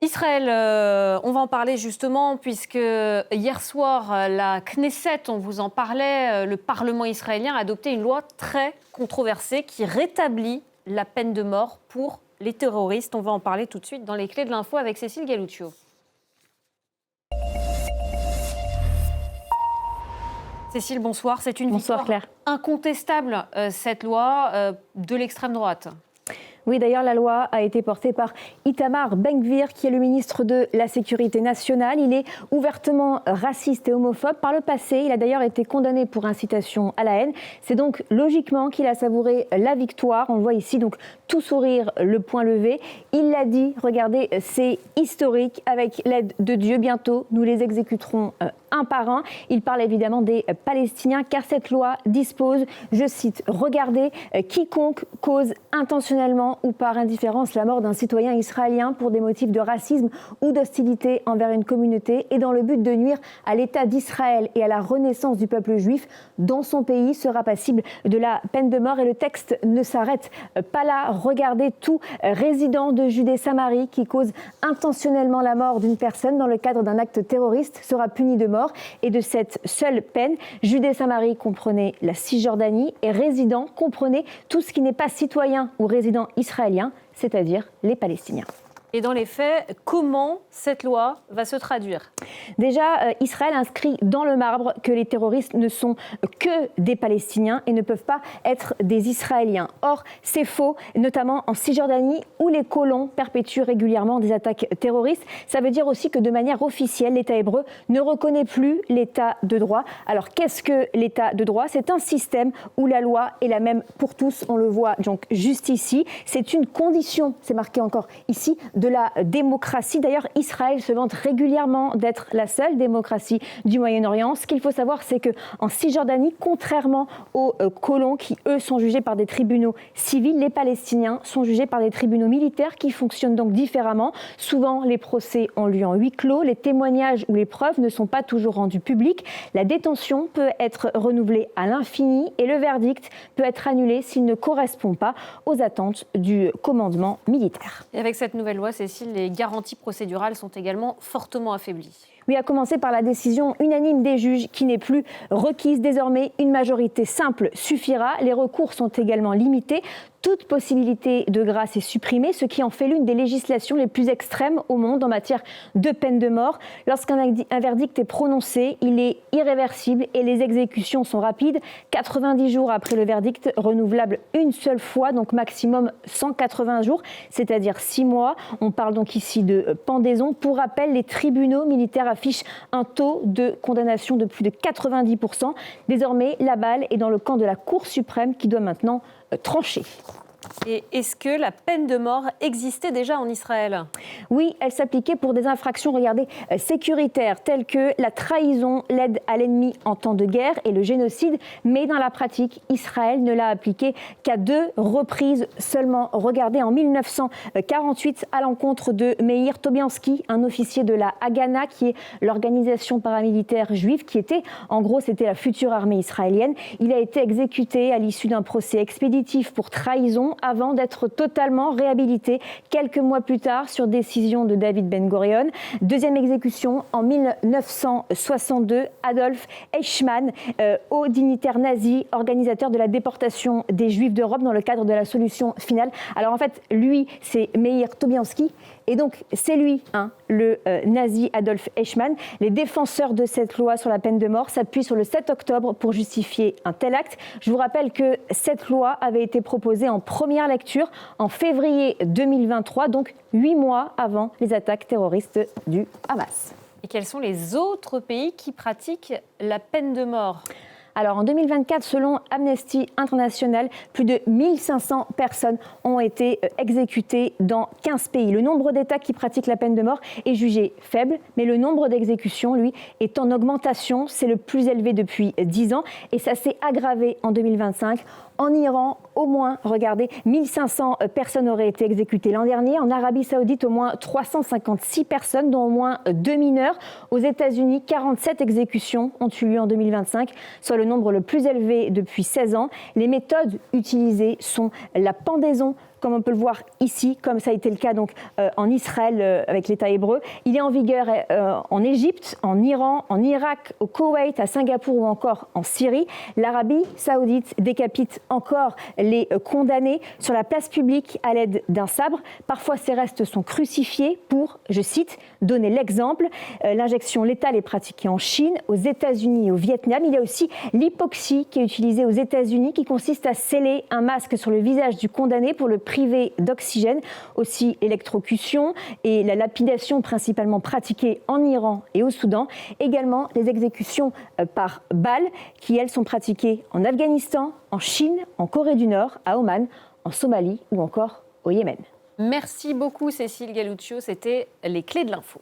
Israël, on va en parler justement puisque hier soir, la Knesset, on vous en parlait, le Parlement israélien a adopté une loi très controversée qui rétablit la peine de mort pour les terroristes. On va en parler tout de suite dans les clés de l'info avec Cécile Galluccio. Cécile, bonsoir. C'est une victoire Claire. Incontestable, cette loi de l'extrême droite. Oui, d'ailleurs, la loi a été portée par Itamar Ben-Gvir, qui est le ministre de la Sécurité nationale. Il est ouvertement raciste et homophobe. Par le passé, il a d'ailleurs été condamné pour incitation à la haine. C'est donc logiquement qu'il a savouré la victoire. On le voit ici, donc tout sourire, le poing levé. Il l'a dit, regardez, c'est historique. Avec l'aide de Dieu, bientôt, nous les exécuterons un par un. Il parle évidemment des Palestiniens, car cette loi dispose, je cite, « Regardez, quiconque cause intentionnellement ou par indifférence la mort d'un citoyen israélien pour des motifs de racisme ou d'hostilité envers une communauté et dans le but de nuire à l'État d'Israël et à la renaissance du peuple juif dans son pays sera passible de la peine de mort. » Et le texte ne s'arrête pas là. Regardez, tout résident de Judée-Samarie qui cause intentionnellement la mort d'une personne dans le cadre d'un acte terroriste sera puni de mort. Et de cette seule peine, Judée-Samarie comprenait la Cisjordanie et résident comprenait tout ce qui n'est pas citoyen ou résident israélien, c'est-à-dire les Palestiniens. Et dans les faits, comment cette loi va se traduire ? Déjà, Israël inscrit dans le marbre que les terroristes ne sont que des Palestiniens et ne peuvent pas être des Israéliens. Or, c'est faux, notamment en Cisjordanie où les colons perpétuent régulièrement des attaques terroristes. Ça veut dire aussi que de manière officielle, l'État hébreu ne reconnaît plus l'État de droit. Alors, qu'est-ce que l'État de droit ? C'est un système où la loi est la même pour tous. On le voit donc juste ici. C'est une condition, c'est marqué encore ici, de la démocratie. D'ailleurs, Israël se vante régulièrement d'être la seule démocratie du Moyen-Orient. Ce qu'il faut savoir, c'est qu'en Cisjordanie, contrairement aux colons qui, eux, sont jugés par des tribunaux civils, les Palestiniens sont jugés par des tribunaux militaires qui fonctionnent donc différemment. Souvent, les procès ont lieu en huis clos, les témoignages ou les preuves ne sont pas toujours rendus publics. La détention peut être renouvelée à l'infini et le verdict peut être annulé s'il ne correspond pas aux attentes du commandement militaire. Et avec cette nouvelle loi, Cécile, les garanties procédurales sont également fortement affaiblies. Oui, à commencer par la décision unanime des juges qui n'est plus requise. Désormais, une majorité simple suffira. Les recours sont également limités. Toute possibilité de grâce est supprimée, ce qui en fait l'une des législations les plus extrêmes au monde en matière de peine de mort. Lorsqu'un verdict est prononcé, il est irréversible et les exécutions sont rapides. 90 jours après le verdict, renouvelable une seule fois, donc maximum 180 jours, c'est-à-dire 6 mois. On parle donc ici de pendaison. Pour rappel, les tribunaux militaires affichent un taux de condamnation de plus de 90%. Désormais, la balle est dans le camp de la Cour suprême qui doit maintenant trancher. Et est-ce que la peine de mort existait déjà en Israël ? Oui, elle s'appliquait pour des infractions, regardez, sécuritaires, telles que la trahison, l'aide à l'ennemi en temps de guerre et le génocide. Mais dans la pratique, Israël ne l'a appliquée qu'à 2 reprises seulement. Regardez, en 1948, à l'encontre de Meir Tobiansky, un officier de la Haganah, qui est l'organisation paramilitaire juive, qui était, en gros, c'était la future armée israélienne. Il a été exécuté à l'issue d'un procès expéditif pour trahison, avant d'être totalement réhabilité quelques mois plus tard sur décision de David Ben-Gurion. Deuxième exécution en 1962, Adolf Eichmann, haut dignitaire nazi, organisateur de la déportation des Juifs d'Europe dans le cadre de la solution finale. Alors en fait, lui, c'est Meir Tobiansky. Et donc, c'est lui, le nazi Adolf Eichmann. Les défenseurs de cette loi sur la peine de mort s'appuient sur le 7 octobre pour justifier un tel acte. Je vous rappelle que cette loi avait été proposée en première lecture en février 2023, donc 8 mois avant les attaques terroristes du Hamas. Et quels sont les autres pays qui pratiquent la peine de mort ? Alors en 2024, selon Amnesty International, plus de 1500 personnes ont été exécutées dans 15 pays. Le nombre d'États qui pratiquent la peine de mort est jugé faible, mais le nombre d'exécutions, lui, est en augmentation. C'est le plus élevé depuis 10 ans et ça s'est aggravé en 2025. En Iran, au moins, regardez, 1500 personnes auraient été exécutées l'an dernier. En Arabie Saoudite, au moins 356 personnes, dont au moins 2 mineurs. Aux États-Unis, 47 exécutions ont eu lieu en 2025, soit le nombre le plus élevé depuis 16 ans. Les méthodes utilisées sont la pendaison, comme on peut le voir ici, comme ça a été le cas donc, en Israël avec l'État hébreu. Il est en vigueur en Égypte, en Iran, en Irak, au Koweït, à Singapour ou encore en Syrie. L'Arabie saoudite décapite encore les condamnés sur la place publique à l'aide d'un sabre. Parfois, ces restes sont crucifiés pour, je cite, donner l'exemple. L'injection létale est pratiquée en Chine, aux États-Unis et au Vietnam. Il y a aussi l'hypoxie qui est utilisée aux États-Unis, qui consiste à sceller un masque sur le visage du condamné pour le priver d'oxygène. Aussi l'électrocution et la lapidation principalement pratiquées en Iran et au Soudan. Également les exécutions par balle qui, elles, sont pratiquées en Afghanistan, en Chine, en Corée du Nord, à Oman, en Somalie ou encore au Yémen. Merci beaucoup Cécile Galluccio, c'était les clés de l'info.